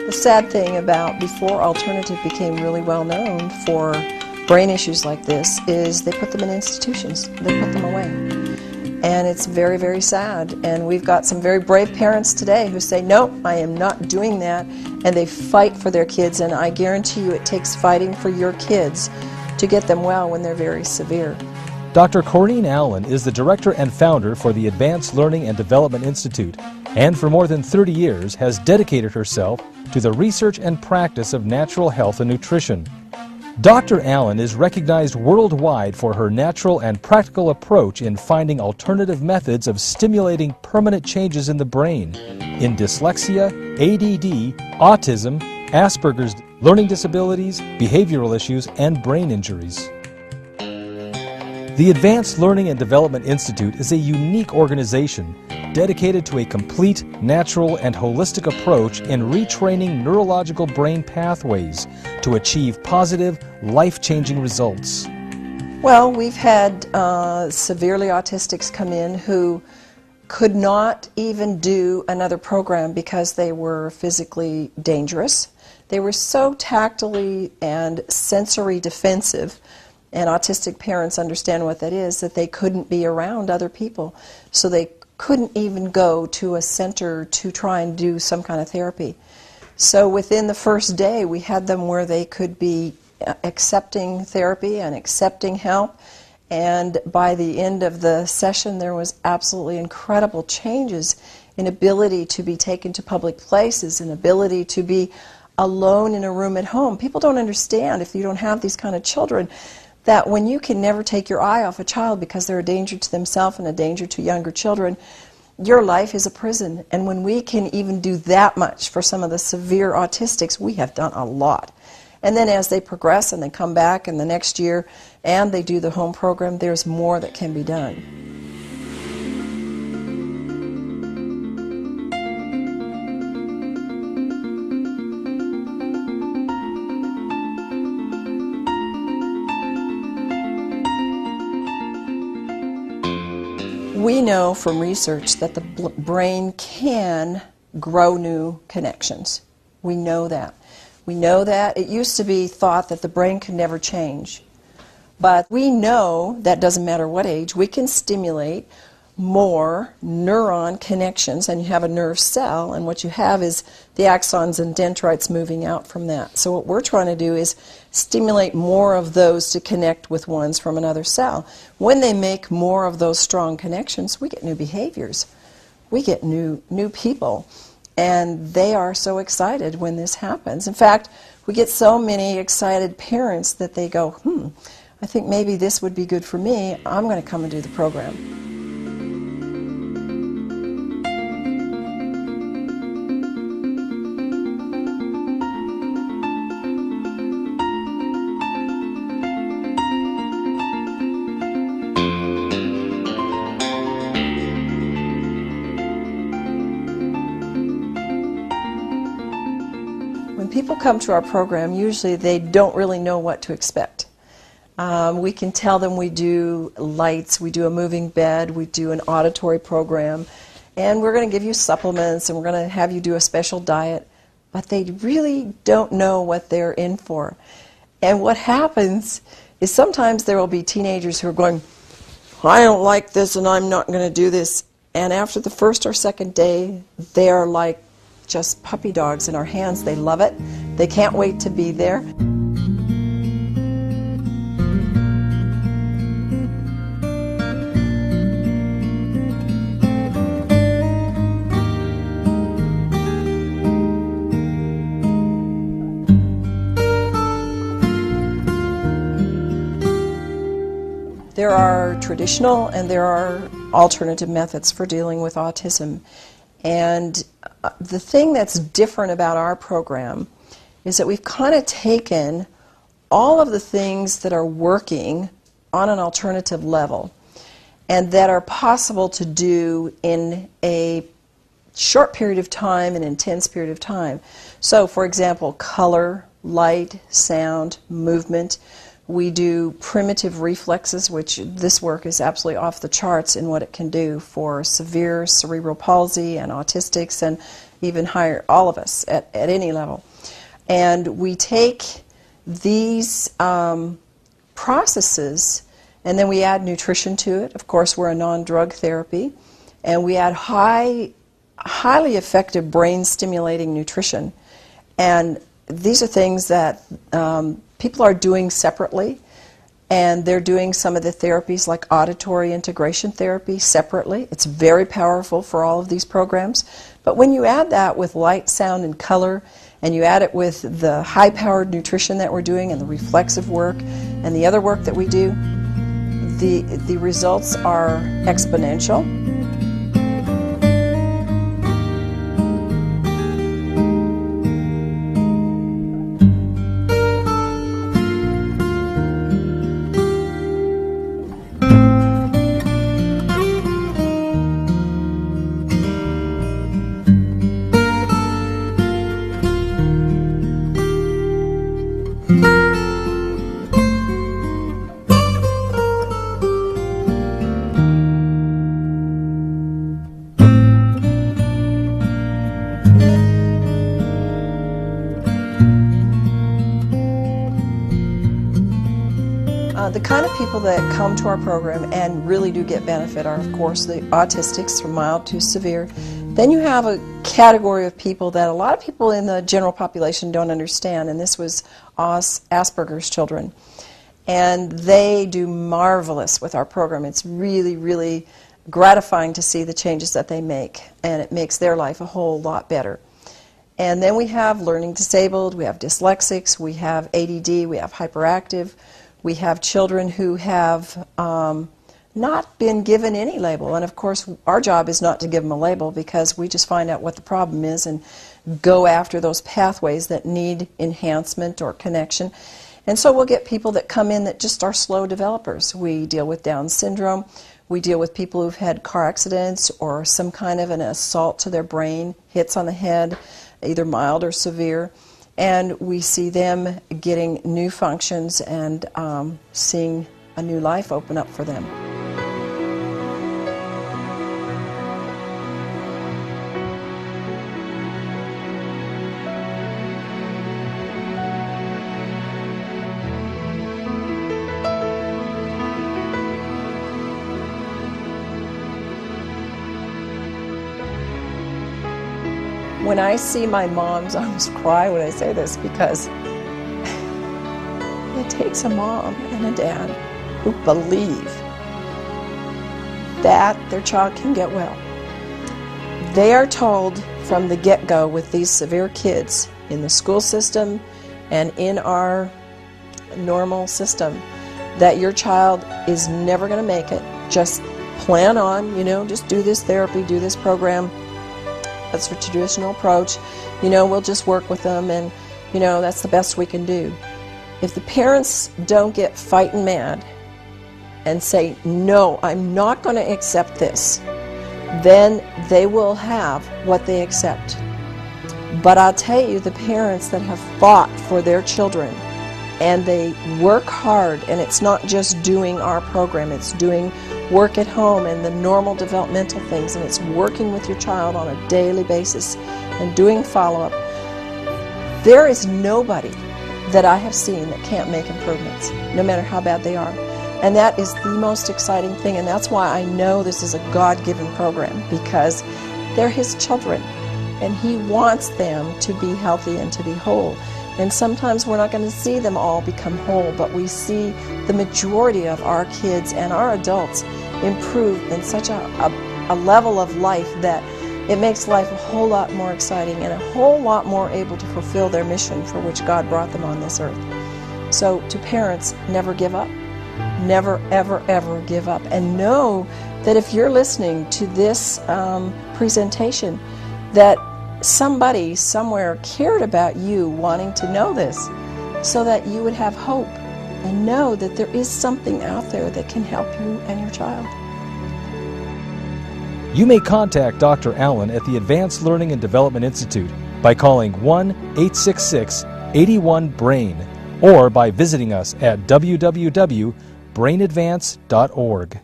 The sad thing about before alternative became really well known for brain issues like this is they put them in institutions. They put them away. And it's very, very sad. And we've got some very brave parents today who say, no, I am not doing that. And they fight for their kids. And I guarantee you it takes fighting for your kids to get them well when they're very severe. Dr. Corinne Allen is the director and founder for the Advanced Learning and Development Institute, and for more than 30 years has dedicated herself to the research and practice of natural health and nutrition. Dr. Allen is recognized worldwide for her natural and practical approach in finding alternative methods of stimulating permanent changes in the brain in dyslexia, ADD, autism, Aspergers, learning disabilities, behavioral issues, and brain injuries. The Advanced Learning and Development Institute is a unique organization dedicated to a complete, natural, and holistic approach in retraining neurological brain pathways to achieve positive, life-changing results. Well, we've had severely autistics come in who could not even do another program because they were physically dangerous. They were so tactily and sensory defensive, and autistic parents understand what that is, that they couldn't be around other people. So they couldn't even go to a center to try and do some kind of therapy. So within the first day, we had them where they could be accepting therapy and accepting help. And by the end of the session, there was absolutely incredible changes in ability to be taken to public places, and ability to be alone in a room at home. People don't understand, if you don't have these kind of children, that when you can never take your eye off a child because they're a danger to themselves and a danger to younger children, your life is a prison. And when we can even do that much for some of the severe autistics, we have done a lot. And then as they progress and they come back in the next year and they do the home program, there's more that can be done. We know from research that the brain can grow new connections. We know that. We know that. It used to be thought that the brain could never change. But we know that doesn't matter what age, we can stimulate more neuron connections, and you have a nerve cell, and what you have is the axons and dendrites moving out from that. So what we're trying to do is stimulate more of those to connect with ones from another cell. When they make more of those strong connections, we get new behaviors. We get new people, and they are so excited when this happens. In fact, we get so many excited parents that they go, I think maybe this would be good for me. I'm going to come and do the program. When people come to our program, usually they don't really know what to expect. We can tell them we do lights, we do a moving bed, we do an auditory program, and we're going to give you supplements, and we're going to have you do a special diet, but they really don't know what they're in for. And what happens is sometimes there will be teenagers who are going, I don't like this and I'm not going to do this, and after the first or second day, they are like just puppy dogs in our hands. They love it. They can't wait to be there. There are traditional and there are alternative methods for dealing with autism. And the thing that's different about our program is that we've kind of taken all of the things that are working on an alternative level and that are possible to do in a short period of time, an intense period of time. So, for example, color, light, sound, movement. We do primitive reflexes, which this work is absolutely off the charts in what it can do for severe cerebral palsy and autistics, and even higher, all of us at any level. And we take these processes and then we add nutrition to it. Of course, we're a non-drug therapy. And we add highly effective brain-stimulating nutrition. And these are things that people are doing separately. And they're doing some of the therapies like auditory integration therapy separately. It's very powerful for all of these programs. But when you add that with light, sound, and color, and you add it with the high-powered nutrition that we're doing and the reflexive work and the other work that we do, the results are exponential. The kind of people that come to our program and really do get benefit are, of course, the autistics from mild to severe. Then you have a category of people that a lot of people in the general population don't understand, and this was Aspergers children. And they do marvelous with our program. It's really, really gratifying to see the changes that they make, and it makes their life a whole lot better. And then we have learning disabled, we have dyslexics, we have ADD, we have hyperactive. We have children who have not been given any label, and of course our job is not to give them a label because we just find out what the problem is and go after those pathways that need enhancement or connection. And so we'll get people that come in that just are slow developers. We deal with Down syndrome, we deal with people who've had car accidents or some kind of an assault to their brain, hits on the head, either mild or severe. And we see them getting new functions and seeing a new life open up for them. When I see my moms, I almost cry when I say this because it takes a mom and a dad who believe that their child can get well. They are told from the get-go with these severe kids in the school system and in our normal system that your child is never going to make it. Just plan on, just do this therapy, do this program. That's the traditional approach. We'll just work with them and, that's the best we can do. If the parents don't get fighting mad and say, no, I'm not going to accept this, then they will have what they accept. But I'll tell you, the parents that have fought for their children and they work hard, and it's not just doing our program, it's doing work at home and the normal developmental things, and it's working with your child on a daily basis and doing follow-up. There is nobody that I have seen that can't make improvements, no matter how bad they are. And that is the most exciting thing, and that's why I know this is a God-given program, because they're His children, and He wants them to be healthy and to be whole. And sometimes we're not going to see them all become whole, but we see the majority of our kids and our adults improve in such a level of life that it makes life a whole lot more exciting and a whole lot more able to fulfill their mission for which God brought them on this earth. So to parents, never give up. Never, ever, ever give up. And know that if you're listening to this presentation, that somebody somewhere cared about you wanting to know this so that you would have hope and know that there is something out there that can help you and your child. You may contact Dr. Allen at the Advanced Learning and Development Institute by calling 1-866-81-BRAIN or by visiting us at www.brainadvance.org.